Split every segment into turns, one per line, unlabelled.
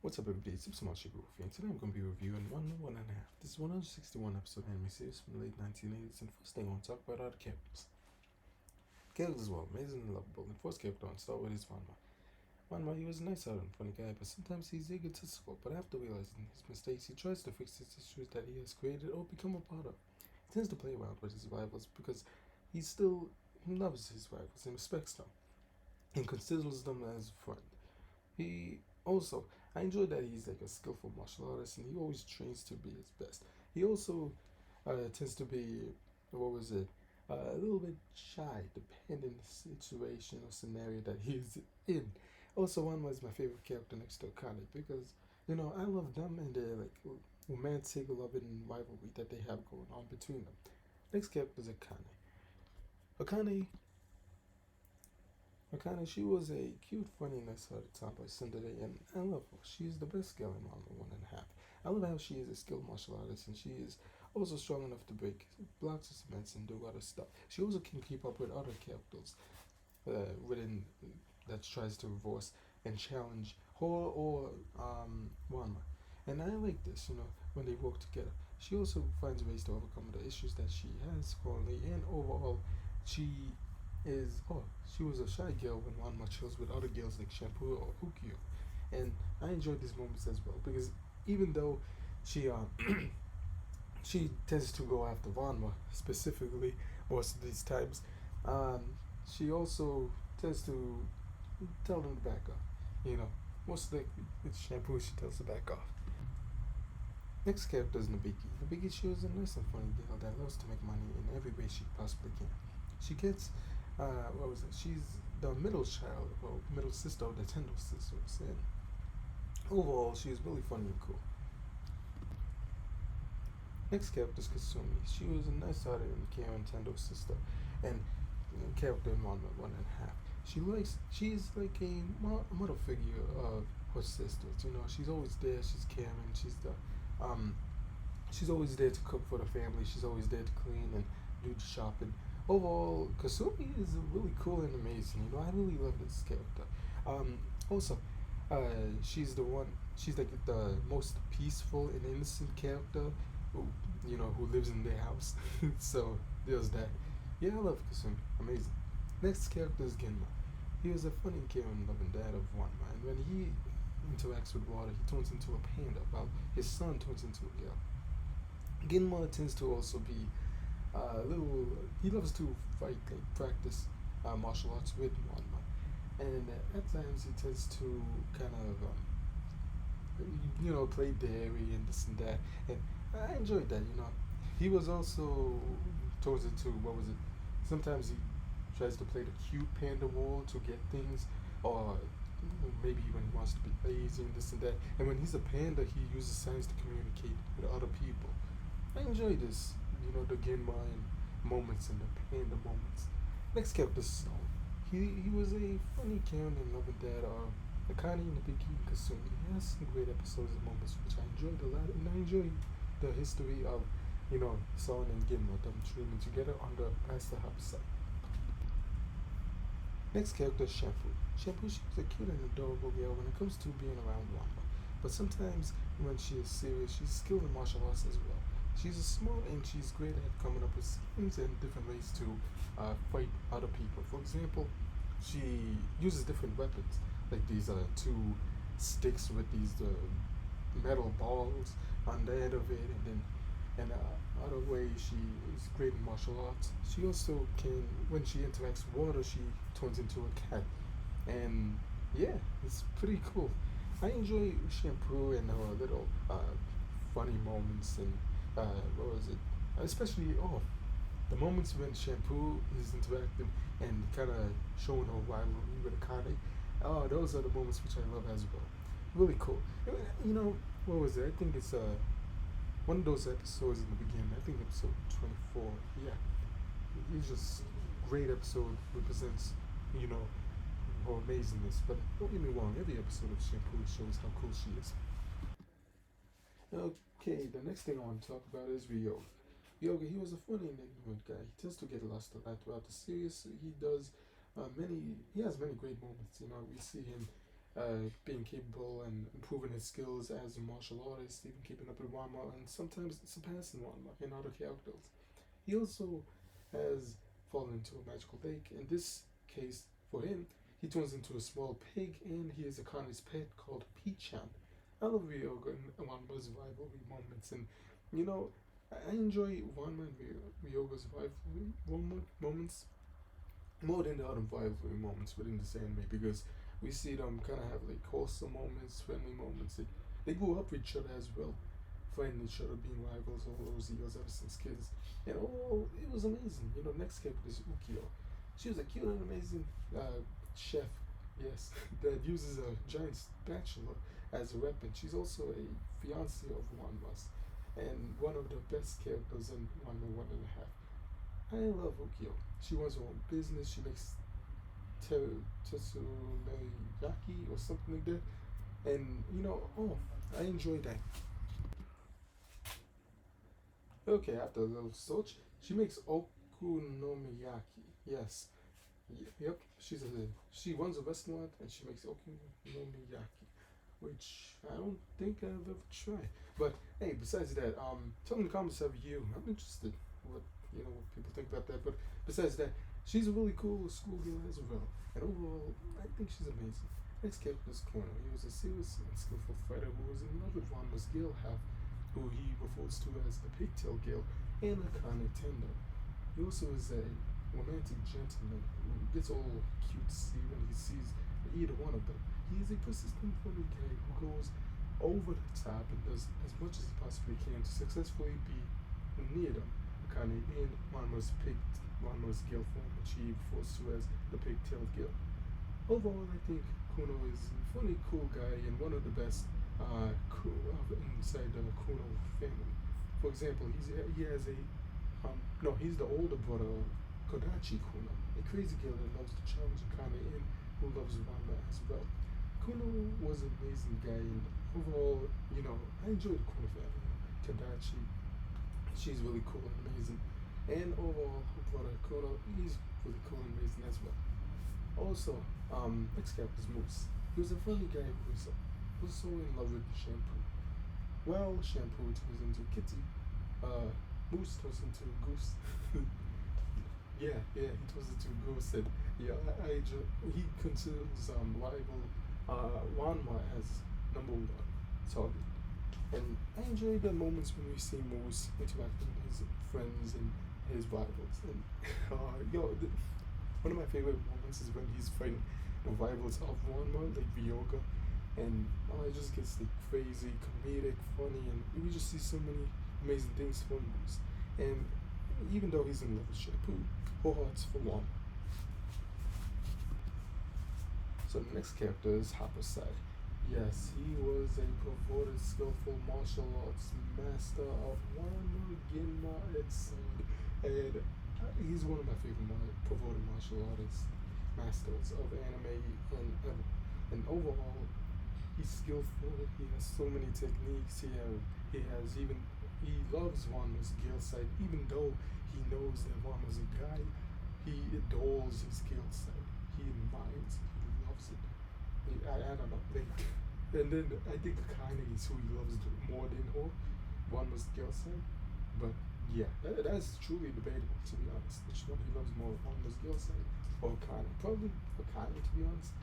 What's up, everybody? It's Supersmallchibiwolf, and today I'm going to be reviewing one and a half. This is 161 episode anime series from the late 1980s, and first thing I want to talk about are the characters. Characters as well, amazing and lovable. And first character on start with is Ranma. Ranma, he was a nice hearted and funny guy, but sometimes he's egotistical. But after realizing his mistakes, he tries to fix his issues that he has created or become a part of. He tends to play around with his rivals because he loves his rivals and respects them and considers them as a friend. He also, I enjoy that he's like a skillful martial artist and he always trains to be his best. He also tends to be, what was it, a little bit shy depending the situation or scenario that he's in. Also, one was my favorite character next to Akane because, I love them and their like romantic, loving rivalry that they have going on between them. Next character is Akane. Akane Akane, she was a cute, funny, nice-hearted tomboy Cinderella, and I love her. She is the best girl in Manga One and a Half. I love how she is a skilled martial artist, and she is also strong enough to break blocks of cement and do other stuff. She also can keep up with other characters within that tries to reverse and challenge her or Ranma. And I like this, when they work together. She also finds ways to overcome the issues that she has currently, and overall, she she was a shy girl when Ranma chills with other girls like Shampoo or Hukio. And I enjoyed these moments as well because even though she she tends to go after Ranma specifically most of these times, um, she also tends to tell them to back off. You know, most likely it's Shampoo she tells to back off. Next character is Nabiki. Nabiki, she was a nice and funny girl that loves to make money in every way she possibly can. She gets, what was it? She's the middle child, or middle sister of the Tendo sisters, and overall, she is really funny and cool. Next character is Kasumi. She was a nice-hearted and caring Tendo sister, and character in one and a half. She's like a model figure of her sisters. She's always there. She's caring. She's always there to cook for the family. She's always there to clean and do the shopping. Overall, Kasumi is really cool and amazing. I really love this character. Also, she's the one. She's like the most peaceful and innocent character, who who lives in their house. So there's that. Yeah, I love Kasumi. Amazing. Next character is Genma. He was a funny, caring, loving dad of one, and when he interacts with water, he turns into a panda, while his son turns into a girl. Genma tends to also be little. He loves to fight, like practice martial arts with Ranma, and at times he tends to kind of play dairy and this and that, and I enjoyed that. He was also towards it too. What was it? Sometimes he tries to play the cute panda role to get things, or maybe when he wants to be lazy and this and that. And when he's a panda, he uses signs to communicate with other people. I enjoy this, the Genma and moments and the panda moments. Next character, Snow. He was a funny, caring, and loving dad of Akane, Nabiki, and Kasumi. He has some great episodes and moments which I enjoyed a lot, and I enjoy the history of, Son and Genma, them dreaming together under Pastor Hub's. Next character is Shampoo. Shampoo, she's a cute and adorable girl when it comes to being around Wamba. But sometimes when she is serious, she's skilled in martial arts as well. She's smart and she's great at coming up with schemes and different ways to fight other people. For example, she uses different weapons, like these two sticks with these metal balls on the end of it, and then other way she is great in martial arts. She also can, when she interacts with water, she turns into a cat, and yeah, it's pretty cool. I enjoy Shampoo and her little funny moments and what was it? Especially the moments when Shampoo is interacting and kind of showing her rivalry with Akane. Oh, those are the moments which I love as well. Really cool. What was it? I think it's one of those episodes in the beginning. I think episode 24. Yeah, it's just great episode. Represents her amazingness. But don't get me wrong. Every episode of Shampoo shows how cool she is. Okay, the next thing I want to talk about is Ryoga. Ryoga, he was a funny and ignorant guy. He tends to get lost a lot throughout the series. He has many great moments. We see him being capable and improving his skills as a martial artist, even keeping up with Ranma and sometimes surpassing Ranma in other characters. He also has fallen into a magical lake. In this case, for him, he turns into a small pig and he is a Connie's pet called Peachan. I love Ryoga and Wanma's rivalry moments, and you know, I enjoy Wanma and Ryoga's rivalry moments more than the other rivalry moments within this anime because we see them kind of have like wholesome moments, friendly moments. They grew up with each other as well, fighting each other, being rivals all those years ever since kids. And oh, it was amazing. You know, next character is Ukyo. She was a cute and amazing chef, yes, that uses a giant spatula as a weapon. She's also a fiance of One Must and one of the best characters in One and One and a Half. I love Ukyo. She runs her own business. She makes Tetsumeyaki or something like that. And you know, oh, I enjoy that. Okay, after a little search, she makes okonomiyaki. Yes, yep. She runs a restaurant and she makes okonomiyaki, which I don't think I've ever tried. But hey, besides that, tell me in the comments have you. I'm interested what what people think about that. But besides that, she's a really cool schoolgirl as well. And overall, I think she's amazing. Next character is Kono. He was a serious and skillful fighter who was in love with Ranma's girl half, who he refers to as the pigtail girl, and a kind tender. He also is a romantic gentleman who gets all cutesy when he sees either one of them. He is a persistent funny guy who goes over the top and does as much as he possibly can to successfully be near them. Kind of in Ranma's guild form, which he refers to as the pigtailed guild. Overall, I think Kuno is a funny, cool guy and one of the best inside the Kuno family. For example, he has a no, he's the older brother of Kodachi Kuno, a crazy girl that loves to challenge Akane and who loves Ranma as well. Kuno was an amazing guy, and overall, I enjoyed the Kuno family. Kodachi, she's really cool and amazing, and overall, her brother Kuno, he's really cool and amazing as well. Also, next character is Moose. He was a funny guy who was so in love with shampoo. Well, shampoo turns into kitty. Moose turns into a goose. yeah, he turns into a goose, and yeah, he considers rival Ranma as number one target. And I enjoy the moments when we see Moose interacting with his friends and his rivals. And one of my favorite moments is when he's fighting the rivals of Ranma, like Ryoga, and it just gets like crazy, comedic, funny, and we just see so many amazing things from Moose. And even though he's in love with Shampoo, her heart's for one. So the next character is Hapasai. Yes, he was a perverted, skillful martial arts master of Ranma, Ginma, etc. And he's one of my favorite perverted martial artists masters of anime and ever. And overall, he's skillful. He has so many techniques. He loves Ranma's skill set, even though he knows that Ranma's a guy. He adores his skill set. He admires it. He loves it. I don't know. And then I think Akane is who he loves more than her. Ranma's skill set. But yeah, that's truly debatable, to be honest. Which one he loves more, Ranma's skill set or Akane? Probably Akane, to be honest.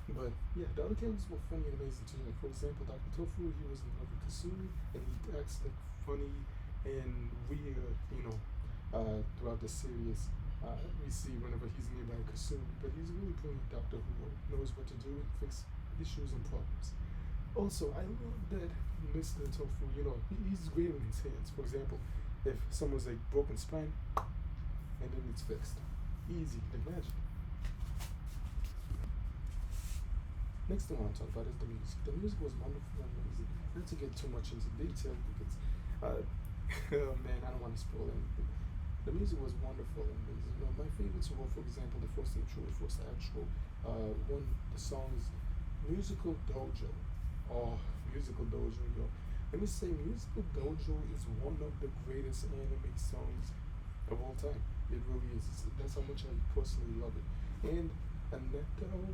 But yeah, the other characters were funny and amazing too. Like, for example, Dr. Tofu, he was in love with Kasumi, and he acts like funny and weird, throughout the series. We see whenever he's nearby Kasumi, but he's a really brilliant doctor who knows what to do and fix issues and problems. Also, I love that Mr. Tofu, he's great in his hands. For example, if someone's like broken spine, and then it's fixed. Easy, like magic. Next thing I want to talk about is the music. The music was wonderful and amazing. Not to get too much into detail because, oh man, I don't want to spoil anything. The music was wonderful and amazing. My favorites were, for example, the first intro, the first outro. The songs Musical Dojo. Oh, Musical Dojo, Let me say, Musical Dojo is one of the greatest anime songs of all time. It really is. That's how much I personally love it. And Aneto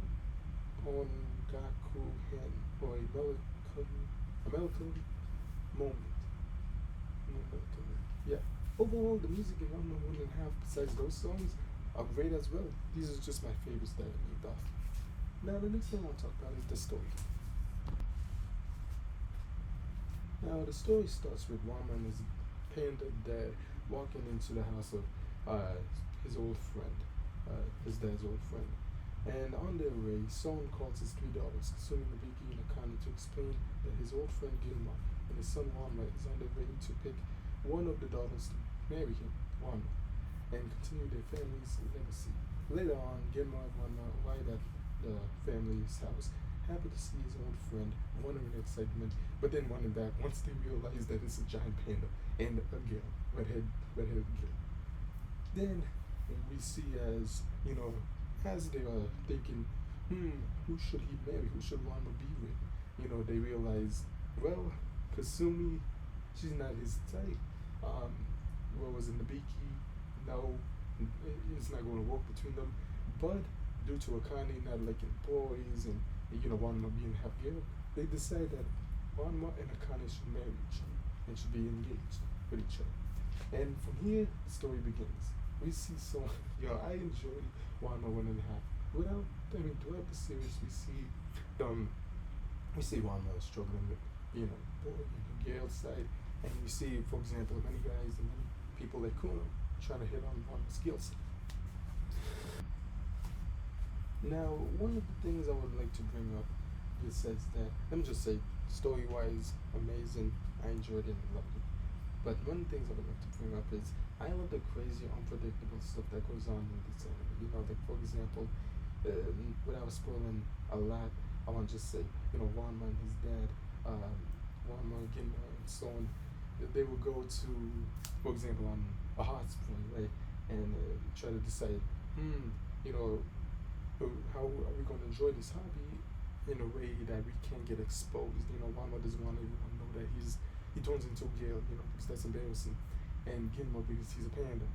on Gakuhen, or a melancholy moment. Yeah. Overall, the music in Ranma 1.5, besides those songs, are great as well. These are just my favorites that I named off. Now, the next thing I want to talk about is the story. Now, the story starts with Ranma and his panda dad walking into the house of his old friend, his dad's old friend. And on their way, Son calls his three daughters, Kasumi, Nobiki, and Akane, to explain that his old friend Gilma and his son Ranma is on their way to pick one of the daughters to marry him, Ranma, and continue their family's legacy. Later on, Gilma and Ranma arrive at the family's house, happy to see his old friend, wondering in excitement, but then running back once they realize that it's a giant panda and a girl, redheaded girl. Then we see as they are thinking, who should he marry? Who should Ranma be with? They realize, well, Kasumi, she's not his type. What was in the Biki? No, it's not going to work between them. But due to Akane not liking boys and Ranma being half girl, they decide that Ranma and Akane should marry each other and should be engaged with each other. And from here, the story begins. We see I enjoyed Ranma 1.5. Throughout the series, we see Ranma struggling with being a boy and a girl side, and we see, for example, many guys and many people like Kuno trying to hit on Ranma's skill set. Now, one of the things I would like to bring up is that, let me just say, story-wise, amazing. I enjoyed it and loved it. But one of the things I would like to bring up is I love the crazy, unpredictable stuff that goes on in this anime. Like for example, without spoiling a lot, I want to just say, Ranma and his dad, Ranma, Gilma, and so on, they will go to, for example, on a hot spring, right, and try to decide, how are we going to enjoy this hobby in a way that we can't get exposed? Ranma doesn't want everyone to know that he turns into a girl, because that's embarrassing. And Gilma, because he's a panda,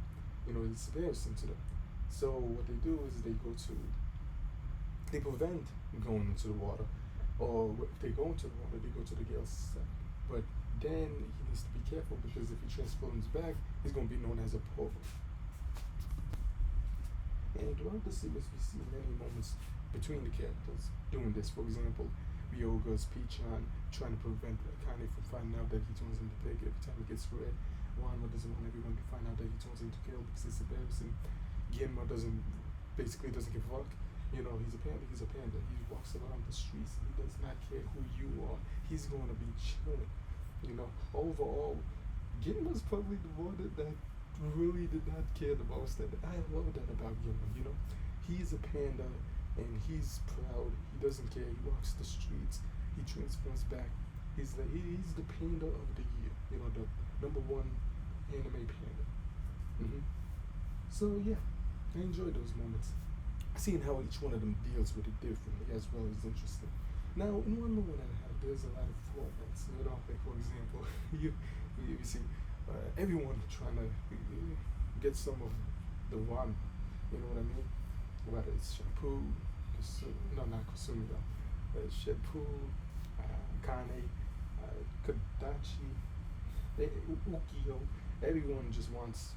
it's embarrassing to them. So what they do is they prevent going into the water, or if they go into the water, they go to the girl's side. But then he needs to be careful, because if he transforms back, he's going to be known as a pervert. And throughout the series, we see many moments between the characters doing this. For example, Ryoga's Pichan trying to prevent Akane from finding out that he turns into pig every time he gets red. Ranma doesn't want everyone to find out that he turns into girl because it's embarrassing. Gilma doesn't give a fuck. He's a panda. He walks around the streets and he does not care who you are. He's going to be chilling. Overall, Gilma's probably the one that really did not care the most. And I love that about Gilma. He's a panda and he's proud. He doesn't care. He walks the streets. He transforms back. He's the panda of the year. The number one anime panda. So yeah, I enjoyed those moments. Seeing how each one of them deals with it differently as well is interesting. Now, in Ranma 1.5, there's a lot of formats. Like for example, you see everyone trying to get some of the one. You know what I mean? Whether it's shampoo, not Kusumi though. Shampoo, Kane, Kadachi, Ukiyo. Everyone just wants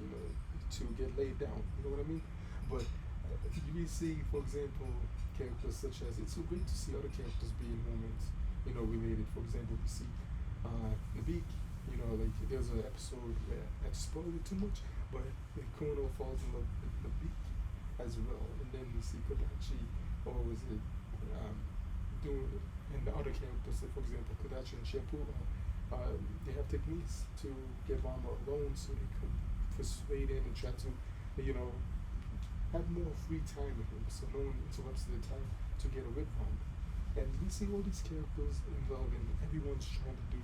to get laid down. You know what I mean? But you see, for example, characters such as, it's so great to see other characters being moments, related. For example, we see Nabiki, like there's an episode where I spoiled it too much, but Kuno falls in love with Nabiki as well. And then we see Kodachi, or was it, doing, and the other characters, like for example, Kodachi and Shampoo, they have techniques to get Ranma alone so they can persuade him and try to, have more free time with him, so no one interrupts their time to get away from him. And we see all these characters involved, and everyone's trying to do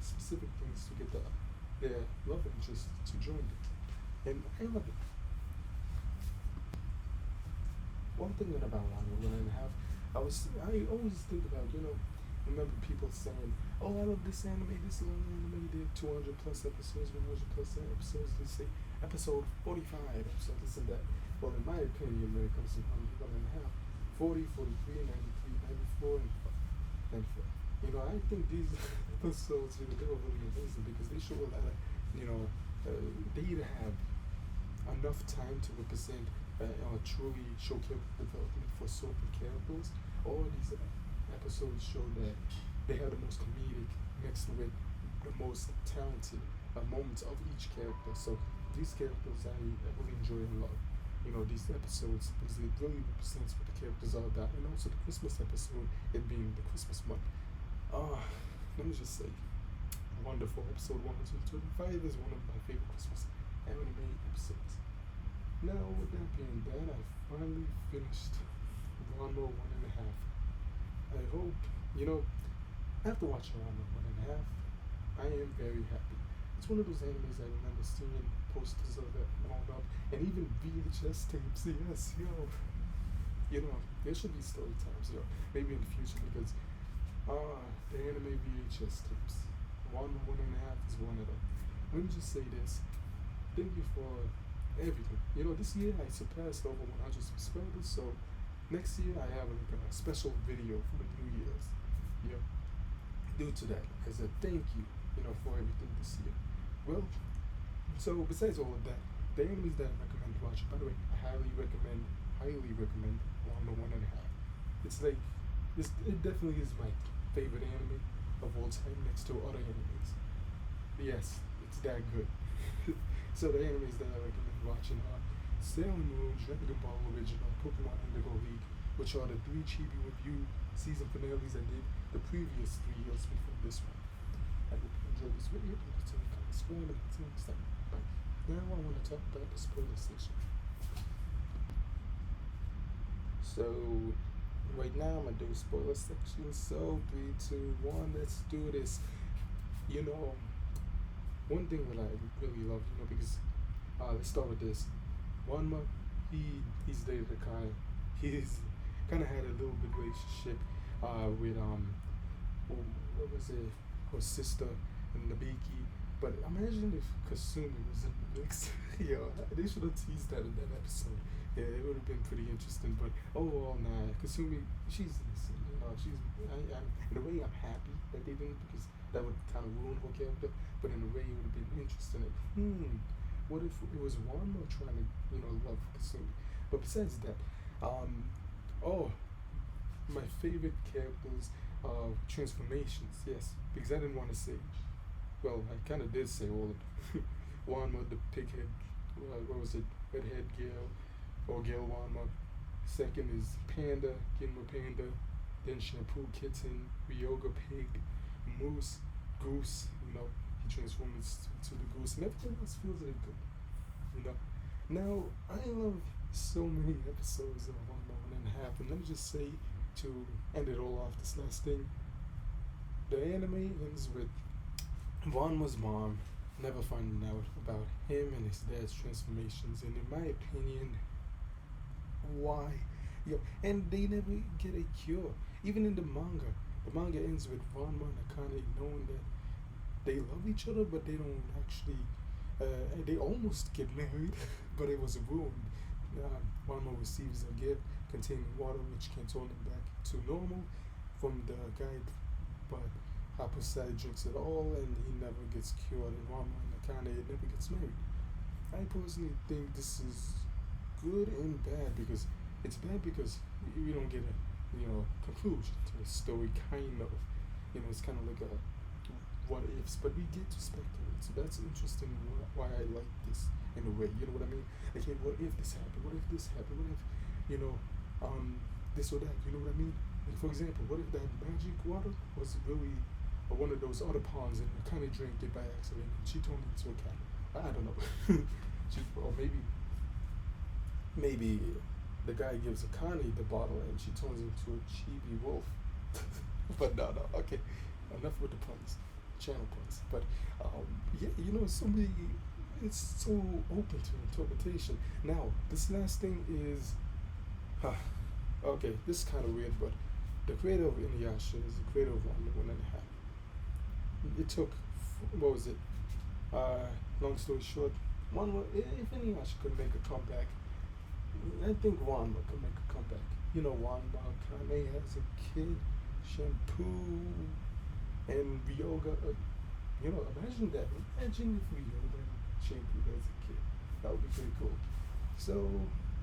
specific things to get their love interest to join them. And I love it. One thing about Ranma 1.5, I always think about, remember people saying, oh, I love this anime, this long anime, they have 200 plus episodes, 100 plus episodes, they say episode 45, episode this and that. Well, in my opinion, when it comes to 1.5, 40, 43, 93, 93, 94, and 94. I think these episodes, they were really amazing because they show a lot of, you know, they either have enough time to represent truly show character development for certain characters, or these episodes show that they have the most comedic mixed with the most talented moments of each character. So these characters I really enjoy and love. These episodes because it really represents what the characters are about, and also the Christmas episode, it being the Christmas month. Let me just say, wonderful episode 125 is one of my favorite Christmas anime episodes. Now, with that being done, I finally finished Ranma 1.5. I hope, after watching Ranma 1.5, I am very happy. It's one of those animes I remember seeing posters of it blown up, and even VHS tapes. Yes, there should be story times, maybe in the future because the anime VHS tapes. Ranma 1.5 is one of them. Let me just say this. Thank you for everything. This year I surpassed over 100 subscribers, so next year I have a special video for the New Year's. Due to that, as a thank you, for everything this year. Well, so besides all of that, the animes that I recommend watching, by the way, I highly recommend Ranma 1.5. It's like, it definitely is my favorite anime of all time next to other animes. Yes, it's that good. So the animes that I recommend watching are Sailor Moon, Dragon Ball Original, Pokemon Indigo League, which are the 3 Chibi review season finales I did the previous 3 years before this one. I hope you enjoyed this video. Continue to subscribe and until next time. Bye. Now I want to talk about the spoiler section. So right now I'm gonna do a spoiler section. So 3, 2, 1, let's do this. One thing that I really love, because let's start with this. Ranma, he's dated Akane. He's kind of had a little bit relationship with what was it? Her sister Nabiki. But imagine if Kasumi was in the mix. They should have teased that in that episode. Yeah, it would have been pretty interesting. But overall, nah, Kasumi, she's innocent. In a way, I'm happy that they didn't, because that would kind of ruin her character. But in a way, it would have been interesting. Like, what if it was Ranma trying to, love Kasumi? But besides that, my favorite characters are transformations. Yes, because I didn't want to say. Well, I kind of did say all of them. Ranma, the pighead, what was it? Redhead Gale, or Gale Ranma. Second is Panda, Ginma Panda. Then Shampoo Kitten, Ryoga Pig, Moose, Goose. He transforms to the goose, and everything else feels really good. Now I love so many episodes of Ranma 1.5, and let me just say, to end it all off, this last thing, the anime ends with Ranma's mom never finding out about him and his dad's transformations, and in my opinion, why? And they never get a cure. Even in the manga ends with Ranma and Akane knowing that they love each other, but they don't actually, they almost get married, but it was ruined. Ranma receives a gift containing water which can turn him back to normal from the guide, but Hapusai drinks it all and he never gets cured, and Ranma and Akane never gets married. I personally think this is good and bad, because it's bad because we don't get a conclusion to the story, kind of. It's kind of like a what ifs, but we get to speculate. So that's interesting, why I like this in a way. You know what I mean? Like, hey, what if this happened? What if this happened? What if, this or that? You know what I mean? Like, for example, what if that magic water was really one of those other ponds and kind of drank it by accident and she turned into a cat? I don't know. Or maybe the guy gives Akane the bottle and she turns into a Chibi wolf. But no, okay. Enough with the puns, channel puns. But it's so open to interpretation. Now, this last thing is, okay, this is kind of weird, but the creator of Inuyasha is the creator of Ranma 1.5. It took, what was it? Long story short, if Inuyasha could make a comeback, I think Ranma could make a comeback. Wanba Kane has a kid, Shampoo, and Ryoga. Imagine that. Imagine if Ryoga and Shampoo has a kid. That would be pretty cool. So,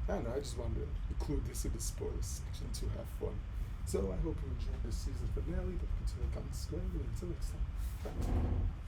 I don't know, I just wanted to include this in the spoilers section to have fun. So, I hope you enjoyed this season finale. Don't forget to like, comment, subscribe, and until next time. Bye.